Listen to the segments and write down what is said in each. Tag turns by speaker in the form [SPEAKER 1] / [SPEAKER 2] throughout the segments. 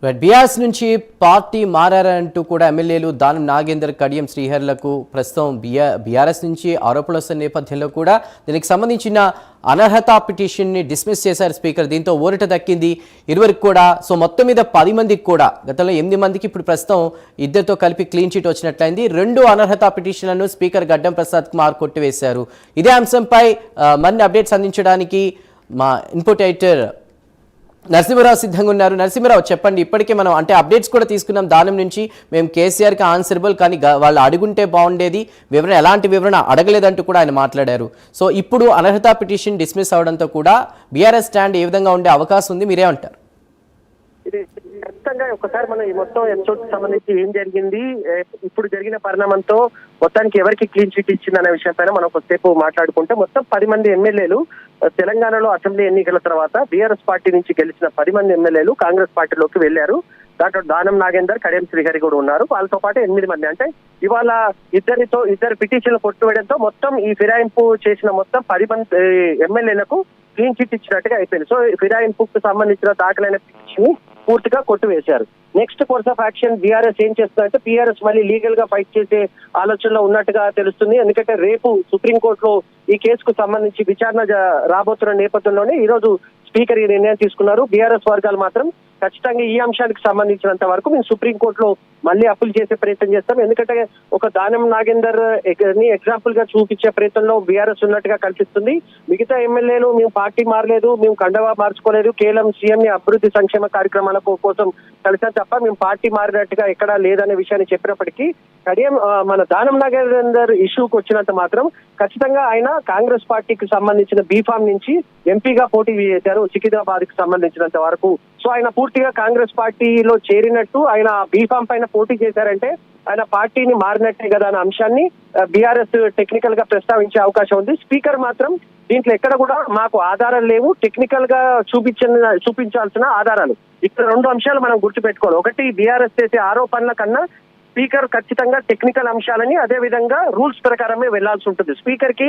[SPEAKER 1] BRS నుంచి party మారారంటూ కూడా ఎమ్మెల్యేలు దానం నాగేందర్, కడియం శ్రీహర్లకు ప్రస్తుతం బీఆర్ఎస్ నుంచి ఆరోపణలు వస్తున్న నేపథ్యంలో కూడా దీనికి సంబంధించిన అనర్హత పిటిషన్ని డిస్మిస్ చేశారు స్పీకర్. దీంతో ఊరట దక్కింది ఇరువురికి కూడా. సో మొత్తం మీద 10 మందికి కూడా, గతంలో 8 మందికి ఇప్పుడు ప్రస్తుతం ఇద్దరితో కలిపి క్లీన్ చిట్ వచ్చినట్లయింది. 2 అనర్హత పిటిషన్లను స్పీకర్ గడ్డం ప్రసాద్ కుమార్ కొట్టివేశారు. ఇదే అంశంపై మరిన్ని అప్డేట్స్ అందించడానికి మా ఇన్పుట్ ఎడిటర్ నరసింహరావు సిద్ధంగా ఉన్నారు. నరసింహరావు, చెప్పండి. ఇప్పటికే మనం అప్డేట్స్ కూడా తీసుకున్నాం దానం నుంచి. మేము కేసీఆర్కి ఆన్సరబుల్, కానీ వాళ్ళు అడుగుంటే బాగుండేది, ఎలాంటి వివరణ అడగలేదంటూ కూడా ఆయన మాట్లాడారు. సో ఇప్పుడు అనర్హత పిటిషన్ డిస్మిస్ అవడంతో కూడా బీఆర్ఎస్ స్టాండ్ ఏ విధంగా ఉండే అవకాశం ఉంది, మీరేమంటారు?
[SPEAKER 2] ఇది ఖచ్చితంగా ఒకసారి మనం ఈ మొత్తం ఎపిసోడ్ సంబంధించి ఏం జరిగింది, ఇప్పుడు జరిగిన పరిణామంతో మొత్తానికి ఎవరికి క్లీన్ చిట్ ఇచ్చిందనే విషయం పైన మనం కొద్దిసేపు మాట్లాడుకుంటే, మొత్తం 10 మంది ఎమ్మెల్యేలు తెలంగాణలో అసెంబ్లీ ఎన్నికల తర్వాత బీఆర్ఎస్ పార్టీ నుంచి గెలిచిన 10 మంది ఎమ్మెల్యేలు కాంగ్రెస్ పార్టీలోకి వెళ్లారు. దాంట్లో దానం నాగేందర్, కడియం శ్రీహరి కూడా ఉన్నారు. వాళ్ళతో పాటు 8 మంది. అంటే ఇవాళ ఇద్దరు పిటిషన్లు కొట్టువేయడంతో మొత్తం ఈ ఫిరాయింపు చేసిన మొత్తం 10 మంది ఎమ్మెల్యేలకు క్లీన్ చిట్ ఇచ్చినట్టుగా అయిపోయింది. సో ఫిరాయింపుకు సంబంధించిన దాఖలైన పిటిషన్ పూర్తిగా కొట్టువేశారు. Next course of action BRS ఏం చేస్తుందంటే, బీఆర్ఎస్ మళ్ళీ లీగల్ గా ఫైట్ చేసే ఆలోచనలో ఉన్నట్టుగా తెలుస్తుంది. ఎందుకంటే రేపు సుప్రీంకోర్టులో ఈ కేసుకు సంబంధించి విచారణ రాబోతున్న నేపథ్యంలోనే ఈ రోజు స్పీకర్ ఈ నిర్ణయం తీసుకున్నారు. బీఆర్ఎస్ వర్గాలు మాత్రం ఖచ్చితంగా ఈ అంశానికి సంబంధించినంత వరకు మేము సుప్రీంకోర్టులో మళ్ళీ అప్పీల్ చేసే ప్రయత్నం చేస్తాం. ఎందుకంటే ఒక దానం నాగేందర్ ని ఎగ్జాంపుల్ గా చూపించే ప్రయత్నంలో బీఆర్ఎస్ ఉన్నట్టుగా కనిపిస్తుంది. మిగతా ఎమ్మెల్యేలు మేము పార్టీ మారలేదు, మేము కండవా మార్చుకోలేదు, కేవలం సీఎం ని అభివృద్ధి సంక్షేమ కార్యక్రమాల కోసం కలిసాం తప్ప మేము పార్టీ మారినట్టుగా ఎక్కడా లేదనే విషయాన్ని చెప్పినప్పటికీ, కడియం మన దానం నాగేందర్ ఇష్యూకి వచ్చినంత మాత్రం ఖచ్చితంగా ఆయన కాంగ్రెస్ పార్టీకి సంబంధించిన బీఫామ్ నుంచి ఎంపీగా పోటీ చేశారు సికింద్రాబాద్ కి సంబంధించినంత వరకు. సో ఆయన పూర్తిగా కాంగ్రెస్ పార్టీలో చేరినట్టు, ఆయన బీఫామ్ పైన పోటీ చేశారంటే ఆయన పార్టీని మారినట్టే కదా అనే అంశాన్ని బీఆర్ఎస్ టెక్నికల్ గా ప్రస్తావించే అవకాశం ఉంది. స్పీకర్ మాత్రం దీంట్లో ఎక్కడ కూడా మాకు ఆధారాలు లేవు, టెక్నికల్ గా చూపించాల్సిన ఆధారాలు. ఇక్కడ 2 అంశాలు మనం గుర్తుపెట్టుకోవాలి. ఒకటి, బీఆర్ఎస్ చేసే ఆరోపణల కన్నా స్పీకర్ ఖచ్చితంగా టెక్నికల్ అంశాలని, అదే విధంగా రూల్స్ ప్రకారమే వెళ్లాల్సి ఉంటుంది. స్పీకర్ కి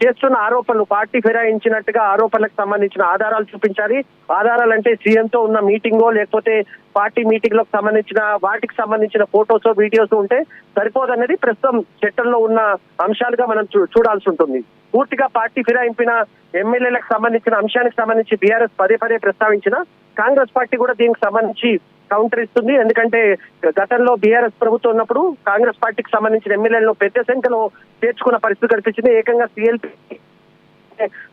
[SPEAKER 2] చేస్తున్న ఆరోపణలు, పార్టీ ఫిరాయించినట్టుగా ఆరోపణలకు సంబంధించిన ఆధారాలు చూపించాలి. ఆధారాలు అంటే సీఎంతో ఉన్న మీటింగో లేకపోతే పార్టీ మీటింగ్ లకు సంబంధించిన వాటికి సంబంధించిన ఫోటోస్ వీడియోస్ ఉంటే సరిపోదన్నది ప్రస్తుతం చట్టంలో ఉన్న అంశాలుగా మనం చూడాల్సి ఉంటుంది. పూర్తిగా పార్టీ ఫిరాయింపిన ఎమ్మెల్యేలకు సంబంధించిన అంశానికి సంబంధించి బీఆర్ఎస్ పదే ప్రస్తావించిన కాంగ్రెస్ పార్టీ కూడా దీనికి సంబంధించి కౌంటర్ ఇస్తుంది. ఎందుకంటే గతంలో బీఆర్ఎస్ ప్రభుత్వం ఉన్నప్పుడు కాంగ్రెస్ పార్టీకి సంబంధించిన ఎమ్మెల్యేలను పెద్ద సంఖ్యలో చేర్చుకున్న పరిస్థితి కనిపించింది. ఏకంగా సిఎల్పి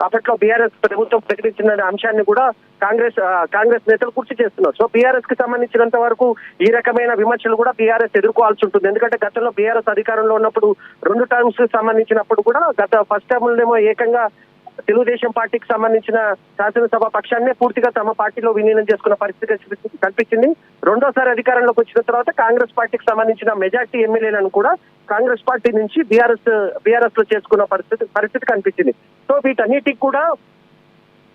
[SPEAKER 2] అప్పట్లో బీఆర్ఎస్ ప్రభుత్వం ప్రకటించిన అంశాన్ని కూడా కాంగ్రెస్ నేతలు గుర్తు చేస్తున్నారు. సో బీఆర్ఎస్ కి సంబంధించినంత వరకు ఈ రకమైన విమర్శలు కూడా బీఆర్ఎస్ ఎదుర్కోవాల్సి ఉంటుంది. ఎందుకంటే గతంలో బీఆర్ఎస్ అధికారంలో ఉన్నప్పుడు 2 టర్మ్స్ సంబంధించినప్పుడు కూడా ఫస్ట్ టర్మ్ ఏమో ఏకంగా తెలుగుదేశం పార్టీకి సంబంధించిన శాసనసభ పక్షాన్నే పూర్తిగా తమ పార్టీలో విలీనం చేసుకున్న పరిస్థితి కనిపించింది. రెండోసారి అధికారంలోకి వచ్చిన తర్వాత కాంగ్రెస్ పార్టీకి సంబంధించిన మెజార్టీ ఎమ్మెల్యేలను కూడా కాంగ్రెస్ పార్టీ నుంచి బీఆర్ఎస్ లో చేసుకున్న పరిస్థితి కనిపించింది. సో వీటన్నిటికి కూడా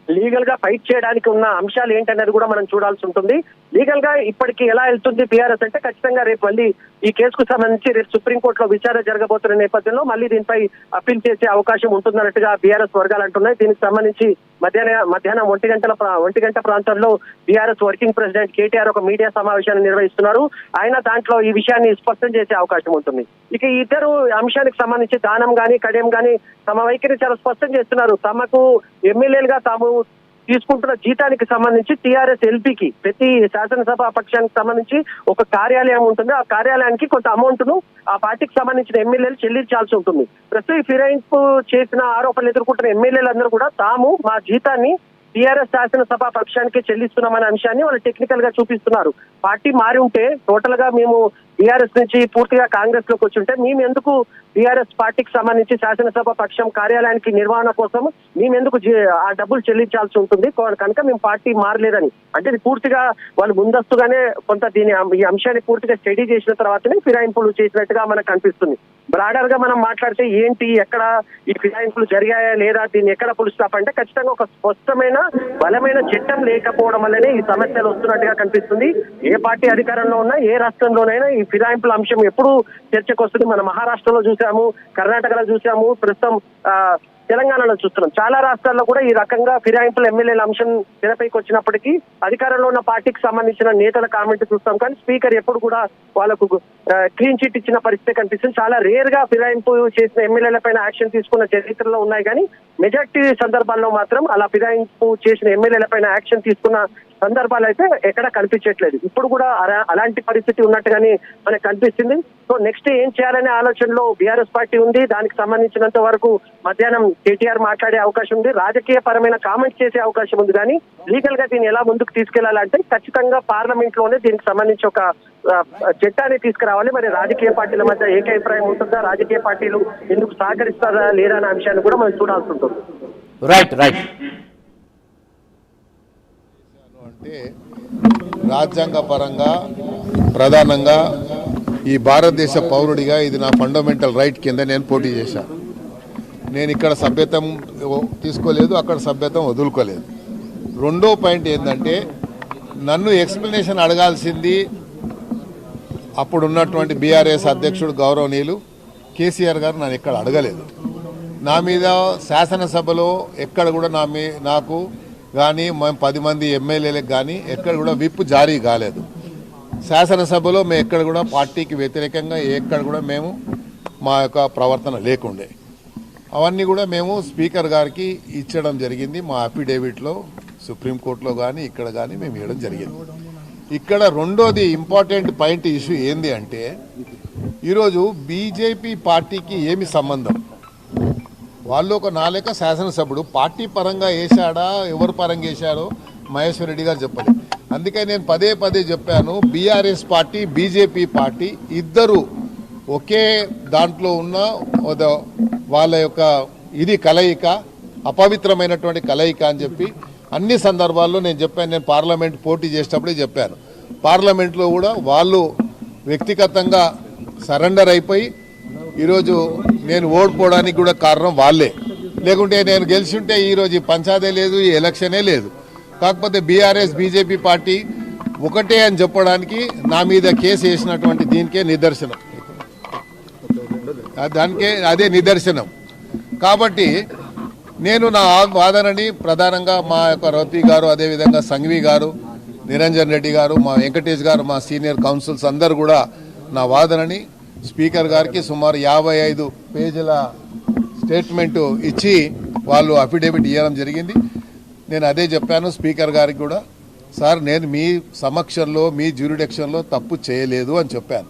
[SPEAKER 2] లీగల్ గా ఫైట్ చేయడానికి ఉన్న అంశాలు ఏంటనేది కూడా మనం చూడాల్సి ఉంటుంది. లీగల్ గా ఇప్పటికి ఎలా వెళ్తుంది బీఆర్ఎస్ అంటే, ఖచ్చితంగా రేపు మళ్ళీ ఈ కేసుకు సంబంధించి రేపు సుప్రీంకోర్టులో విచారణ జరగబోతున్న నేపథ్యంలో మళ్ళీ దీనిపై అప్పీల్ చేసే అవకాశం ఉంటుందన్నట్టుగా బీఆర్ఎస్ వర్గాలు అంటున్నాయి. దీనికి సంబంధించి మధ్యాహ్నం 1 గంట ప్రాంతంలో బీఆర్ఎస్ వర్కింగ్ ప్రెసిడెంట్ కేటీఆర్ ఒక మీడియా సమావేశాన్ని నిర్వహిస్తున్నారు. ఆయన దాంట్లో ఈ విషయాన్ని స్పష్టం చేసే అవకాశం ఉంటుంది. ఇక ఈ ఇద్దరు అంశానికి సంబంధించి దానం గాని కడియం గాని తమ వైఖరి చాలా స్పష్టం చేస్తున్నారు. తమకు ఎమ్మెల్యేలుగా తాము తీసుకుంటున్న జీతానికి సంబంధించి టీఆర్ఎస్ ఎల్పీకి ప్రతి శాసనసభ పక్షానికి సంబంధించి ఒక కార్యాలయం ఉంటుంది. ఆ కార్యాలయానికి కొంత అమౌంట్ ను ఆ పార్టీకి సంబంధించిన ఎమ్మెల్యేలు చెల్లించాల్సి ఉంటుంది. ప్రస్తుతం ఈ ఫిరాయింపు చేసిన ఆరోపణలు ఎదుర్కొంటున్న ఎమ్మెల్యేలందరూ కూడా తాము మా జీతాన్ని టీఆర్ఎస్ శాసనసభ పక్షానికి చెల్లిస్తున్నామనే అంశాన్ని వాళ్ళు టెక్నికల్ గా చూపిస్తున్నారు. పార్టీ మారి ఉంటే టోటల్ గా మేము బీఆర్ఎస్ నుంచి పూర్తిగా కాంగ్రెస్ లోకి వచ్చి ఉంటే మేము ఎందుకు బీఆర్ఎస్ పార్టీకి సంబంధించి శాసనసభ పక్షం కార్యాలయానికి నిర్వహణ కోసం మేము ఎందుకు ఆ డబ్బులు చెల్లించాల్సి ఉంటుంది కనుక మేము పార్టీ మారలేదని. అంటే ఇది పూర్తిగా వాళ్ళు ముందస్తుగానే కొంత ఈ అంశాన్ని పూర్తిగా స్టడీ చేసిన తర్వాతనే ఫిరాయింపులు చేసినట్టుగా మనకు కనిపిస్తుంది. బ్రాడర్ గా మనం మాట్లాడితే ఏంటి, ఎక్కడ ఈ ఫిరాయింపులు జరిగాయా లేదా, దీన్ని ఎక్కడ ఫుల్ స్టాప్ అంటే ఖచ్చితంగా ఒక స్పష్టమైన బలమైన చట్టం లేకపోవడం వల్లనే ఈ సమస్యలు వస్తున్నట్టుగా కనిపిస్తుంది. ఏ పార్టీ అధికారంలో ఉన్నా, ఏ రాష్ట్రంలోనైనా ఈ ఫిరాయింపుల అంశం ఎప్పుడు చర్చకు వస్తుంది. మన మహారాష్ట్రలో చూసాము, కర్ణాటకలో చూసాము, ప్రస్తుతం తెలంగాణలో చూస్తున్నాం. చాలా రాష్ట్రాల్లో కూడా ఈ రకంగా ఫిరాయింపుల ఎమ్మెల్యేల అంశం తెరపైకి వచ్చినప్పటికీ అధికారంలో ఉన్న పార్టీకి సంబంధించిన నేతల కామెంట్ చూస్తాం, కానీ స్పీకర్ ఎప్పుడు కూడా వాళ్ళకు క్లీన్ చిట్ ఇచ్చిన పరిస్థితి కనిపిస్తుంది. చాలా రేర్ గా ఫిరాయింపు చేసిన ఎమ్మెల్యేల పైన యాక్షన్ తీసుకున్న చరిత్రలో ఉన్నాయి, కానీ మెజార్టీ సందర్భాల్లో మాత్రం అలా ఫిరాయింపు చేసిన ఎమ్మెల్యేల పైన యాక్షన్ తీసుకున్న సందర్భాలు అయితే ఎక్కడ కనిపించట్లేదు. ఇప్పుడు కూడా అలాంటి పరిస్థితి ఉన్నట్టుగానే మనకు కనిపిస్తుంది. సో నెక్స్ట్ ఏం చేయాలనే ఆలోచనలో బీఆర్ఎస్ పార్టీ ఉంది. దానికి సంబంధించినంత వరకు మధ్యాహ్నం కేటీఆర్ మాట్లాడే అవకాశం ఉంది, రాజకీయ పరమైన కామెంట్ చేసే అవకాశం ఉంది, కానీ లీగల్ గా దీన్ని ఎలా ముందుకు తీసుకెళ్లాలంటే ఖచ్చితంగా పార్లమెంట్ లోనే దీనికి సంబంధించి ఒక చట్టాన్ని తీసుకురావాలి. మరి రాజకీయ పార్టీల మధ్య ఏకాభిప్రాయం ఉంటుందా, రాజకీయ పార్టీలు ఎందుకు సహకరిస్తారా లేదా అనే అంశాన్ని కూడా మనం చూడాల్సి ఉంటుంది.
[SPEAKER 1] రైట్ రైట్
[SPEAKER 3] అంటే రాజ్యాంగ పరంగా ప్రధానంగా ఈ భారతదేశ పౌరుడిగా ఇది నా ఫండమెంటల్ రైట్ కింద నేను పోటీ చేశాను. నేను ఇక్కడ సభ్యత్వం తీసుకోలేదు, అక్కడ సభ్యత్వం వదులుకోలేదు. రెండో పాయింట్ ఏంటంటే నన్ను ఎక్స్ప్లెనేషన్ అడగాల్సింది అప్పుడున్నటువంటి బీఆర్ఎస్ అధ్యక్షుడు గౌరవనీయులు కేసీఆర్ గారు నన్ను ఎక్కడ అడగలేదు. నా మీద శాసనసభలో ఎక్కడ కూడా నాకు కానీ మేము 10 మంది ఎమ్మెల్యేలకు కానీ ఎక్కడ కూడా విప్ జారీ కాలేదు. శాసనసభలో మేము ఎక్కడ కూడా పార్టీకి వ్యతిరేకంగా ఎక్కడ కూడా మేము మా యొక్క ప్రవర్తన లేకుండే. అవన్నీ కూడా మేము స్పీకర్ గారికి ఇచ్చడం జరిగింది. మా అఫిడేవిట్లో సుప్రీంకోర్టులో కానీ ఇక్కడ కానీ మేము ఇవ్వడం జరిగింది. ఇక్కడ రెండోది ఇంపార్టెంట్ పాయింట్ ఇష్యూ ఏంది అంటే ఈరోజు బీజేపీ పార్టీకి ఏమి సంబంధం? వాళ్ళు ఒక నాలేక శాసనసభ్యుడు పార్టీ పరంగా వేశాడా ఎవరి పరంగా వేశాడో మహేశ్వర్ రెడ్డి గారు చెప్పలేదు. అందుకే నేను పదే పదే చెప్పాను, బీఆర్ఎస్ పార్టీ బీజేపీ పార్టీ ఇద్దరు ఒకే దాంట్లో ఉన్న వాళ్ళ యొక్క ఇది కలయిక అపవిత్రమైనటువంటి కలయిక అని చెప్పి అన్ని సందర్భాల్లో నేను చెప్పాను. నేను పార్లమెంట్ పోటీ చేసేటప్పుడే చెప్పాను. పార్లమెంట్లో కూడా వాళ్ళు వ్యక్తిగతంగా సరెండర్ అయిపోయి ఈరోజు నేను ఓడిపోవడానికి కూడా కారణం వాళ్ళే. లేకుంటే నేను గెలిచి ఉంటే ఈరోజు ఈ పంచాయతీ లేదు, ఈ ఎలక్షనే లేదు. కాకపోతే బీఆర్ఎస్ బీజేపీ పార్టీ ఒకటే అని చెప్పడానికి నా మీద కేసు వేసినటువంటి దీనికే నిదర్శనం, అదే నిదర్శనం. కాబట్టి నేను నా వాదనని ప్రధానంగా మా యొక్క రౌతి గారు, అదేవిధంగా సంఘవి గారు, నిరంజన్ రెడ్డి గారు, మా వెంకటేష్ గారు, మా సీనియర్ కౌన్సిల్స్ అందరూ కూడా నా వాదనని స్పీకర్ గారికి సుమారు 55 పేజీల స్టేట్మెంట్ ఇచ్చి వాళ్ళు అఫిడేవిట్ ఇవ్వడం జరిగింది. నేను అదే చెప్పాను స్పీకర్ గారికి కూడా, సార్ నేను మీ సమక్షంలో మీ జ్యూరిడిక్షన్లో తప్పు చేయలేదు అని చెప్పాను.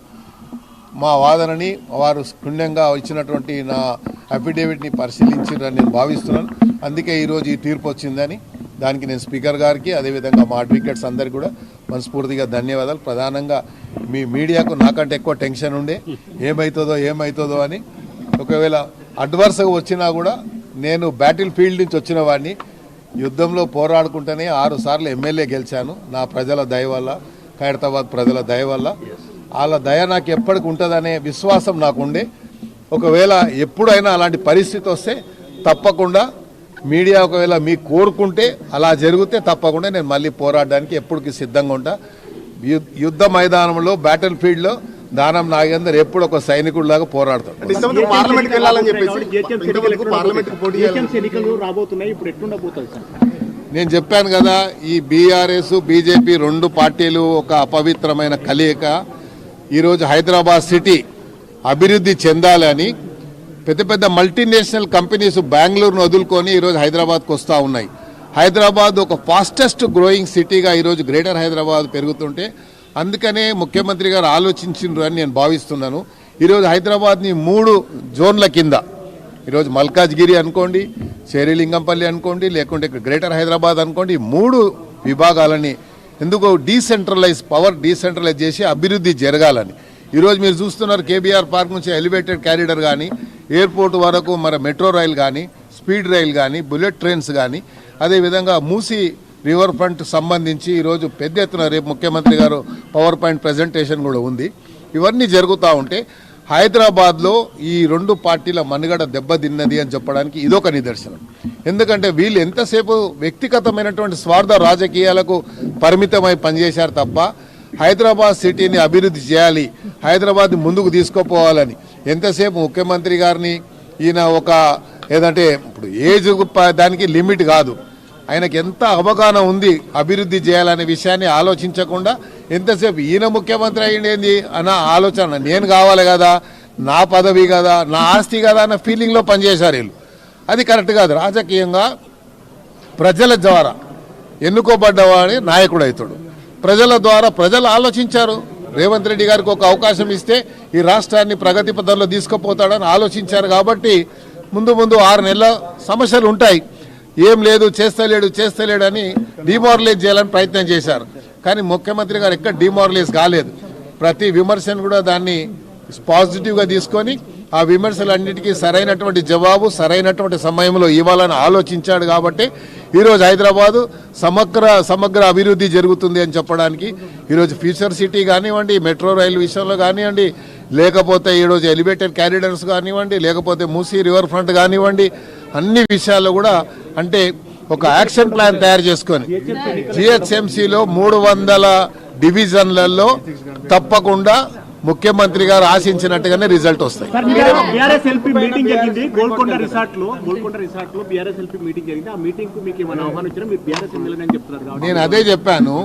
[SPEAKER 3] మా వాదనని వారు క్షుణ్ణంగా ఇచ్చినటువంటి నా అఫిడేవిట్ని పరిశీలించారని నేను భావిస్తున్నాను. అందుకే ఈరోజు ఈ తీర్పు వచ్చిందని దానికి నేను స్పీకర్ గారికి అదేవిధంగా మా అడ్వకేట్స్ అందరికీ కూడా మనస్ఫూర్తిగా ధన్యవాదాలు. ప్రధానంగా మీ మీడియాకు నాకంటే ఎక్కువ టెన్షన్ ఉండే ఏమవుతుందో అని. ఒకవేళ అడ్వర్స్గా వచ్చినా కూడా నేను బ్యాటిల్ ఫీల్డ్ నుంచి వచ్చిన వాడిని, యుద్ధంలో పోరాడుకుంటేనే 6 సార్లు ఎమ్మెల్యే గెలిచాను. నా ప్రజల దయ వల్ల, ఖైరతాబాద్ ప్రజల దయ వల్ల. వాళ్ళ దయ నాకు ఎప్పటికి ఉంటుందనే విశ్వాసం నాకుండే. ఒకవేళ ఎప్పుడైనా అలాంటి పరిస్థితి వస్తే తప్పకుండా మీడియా ఒకవేళ మీకు కోరుకుంటే అలా జరిగితే తప్పకుండా నేను మళ్ళీ పోరాడడానికి ఎప్పటికీ సిద్ధంగా ఉంటా. యుద్ధ మైదానంలో బ్యాటిల్ ఫీల్డ్లో దానం నాగేందర్ ఎప్పుడు ఒక సైనికుడిలాగా పోరాడతాడు. నేను చెప్పాను కదా, ఈ బీఆర్ఎస్ బీజేపీ 2 పార్టీలు ఒక అపవిత్రమైన కలయిక. ఈరోజు హైదరాబాద్ సిటీ అభివృద్ధి చెందాలని పెద్ద పెద్ద మల్టీనేషనల్ కంపెనీస్ బెంగళూరును వదులుకొని ఈరోజు హైదరాబాద్కు వస్తూ ఉన్నాయి. హైదరాబాద్ ఒక ఫాస్టెస్ట్ గ్రోయింగ్ సిటీగా ఈరోజు గ్రేటర్ హైదరాబాద్ పెరుగుతుంటే అందుకనే ముఖ్యమంత్రి గారు ఆలోచించిండ్రు అని నేను భావిస్తున్నాను. ఈరోజు హైదరాబాద్ని 3 జోన్ల కింద, ఈరోజు మల్కాజ్గిరి అనుకోండి, శేరిలింగంపల్లి అనుకోండి, లేకుంటే గ్రేటర్ హైదరాబాద్ అనుకోండి, 3 విభాగాలని ఎందుకో పవర్ డీసెంట్రలైజ్ చేసి అభివృద్ధి జరగాలని. ఈరోజు మీరు చూస్తున్నారు కేబీఆర్ పార్క్ నుంచి ఎలివేటెడ్ క్యారిడర్ కానీ, ఎయిర్పోర్ట్ వరకు మన మెట్రో రైల్ కానీ, స్పీడ్ రైల్ కానీ, బుల్లెట్ ట్రైన్స్ కానీ, అదేవిధంగా మూసీ రివర్ ఫ్రంట్ సంబంధించి ఈరోజు పెద్ద ఎత్తున రేపు ముఖ్యమంత్రి గారు పవర్ పాయింట్ ప్రజెంటేషన్ కూడా ఉంది. ఇవన్నీ జరుగుతూ ఉంటే హైదరాబాద్లో ఈ 2 పార్టీల మనుగడ దెబ్బతిన్నది అని చెప్పడానికి ఇదొక నిదర్శనం. ఎందుకంటే వీళ్ళు ఎంతసేపు వ్యక్తిగతమైనటువంటి స్వార్థ రాజకీయాలకు పరిమితమై పనిచేశారు తప్ప హైదరాబాద్ సిటీని అభివృద్ధి చేయాలి, హైదరాబాద్ని ముందుకు తీసుకుపోవాలని ఎంతసేపు ముఖ్యమంత్రి గారిని ఈయన ఒక ఏదంటే ఇప్పుడు ఏజ్ దానికి లిమిట్ కాదు. ఆయనకి ఎంత అవగాహన ఉంది అభివృద్ధి చేయాలనే విషయాన్ని ఆలోచించకుండా ఎంతసేపు ఈయన ముఖ్యమంత్రి అయ్యింది అన్న ఆలోచన, నేను కావాలి కదా, నా పదవి కదా, నా ఆస్తి కదా అన్న ఫీలింగ్లో పనిచేశారు వీళ్ళు. అది కరెక్ట్ కాదు. రాజకీయంగా ప్రజల ద్వారా ఎన్నుకోబడ్డవాడి నాయకుడు అవుతాడు. ప్రజల ద్వారా ప్రజలు ఆలోచించారు. రేవంత్ రెడ్డి గారికి ఒక అవకాశం ఇస్తే ఈ రాష్ట్రాన్ని ప్రగతి పథంలో తీసుకుపోతాడని ఆలోచించారు. కాబట్టి ముందు 6 నెలల సమస్యలు ఉంటాయి. ఏం లేదు, చేస్తలేడు అని డిమారలైజ్ చేయాలని ప్రయత్నం చేశారు. కానీ ముఖ్యమంత్రి గారు ఎక్కడ డిమారలైజ్ కాలేదు. ప్రతి విమర్శను కూడా దాన్ని పాజిటివ్గా తీసుకొని ఆ విమర్శలన్నిటికీ సరైనటువంటి జవాబు సరైనటువంటి సమయంలో ఇవ్వాలని ఆలోచించాడు. కాబట్టి ఈరోజు హైదరాబాదు సమగ్ర అభివృద్ధి జరుగుతుంది అని చెప్పడానికి ఈరోజు ఫ్యూచర్ సిటీ కానివ్వండి, మెట్రో రైలు విషయంలో కానివ్వండి, లేకపోతే ఈరోజు ఎలివేటెడ్ క్యారిడర్స్ కానివ్వండి, లేకపోతే మూసీ రివర్ ఫ్రంట్ కానివ్వండి, అన్ని విషయాల్లో కూడా అంటే ఒక యాక్షన్ ప్లాన్ తయారు చేసుకొని జిహెచ్ఎంసీలో 300 డివిజన్లలో తప్పకుండా ముఖ్యమంత్రి గారు ఆశించినట్టుగానే రిజల్ట్ వస్తాయి. నేను అదే చెప్పాను.